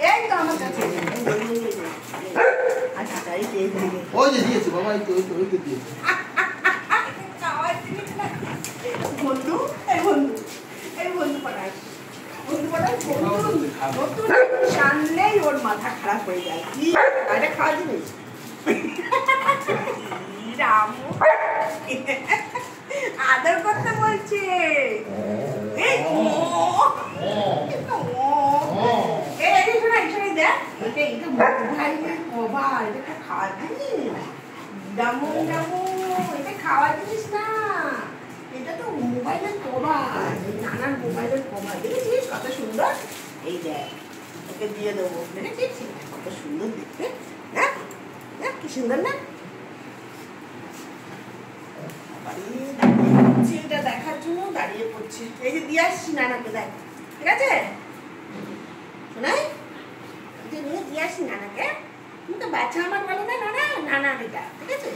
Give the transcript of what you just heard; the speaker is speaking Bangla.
এই তো আমার কাছে আচ্ছা তাই দিয়ে দিই ওই যে দিয়েছে বাবা এই তো দিয়েছে বন্ধু এই বন্ধু পড়ায় নতুন জানলেই ওর মাথা খারাপ হয়ে যায় কি এটা খাওয়া জিনিস রামু আদর করতে বলছে এই শোনাই দেখ এটা ভাই কবার এটা খাওয়া জিনিস ডামু এটা খাওয়া জিনিস না এটা তো মোবাইলের কভার নানান মোবাইলের কভার দেখেছিস কত সুন্দর এই দেখ ওকে দিয়ে দেবো দেখেছিস কত সুন্দর দেখতে দেখ দেখ কি সুন্দর না চিন্তা দেখার জন্য দাঁড়িয়ে পড়ছে এই যে দিয়ে আসছি নানাকে দেখ ঠিক আছে শোনাই নিয়ে দিয়ে আসছি নানাকে তুমি তো বাচ্চা আমার বলো না নানা নানা এটা ঠিক আছে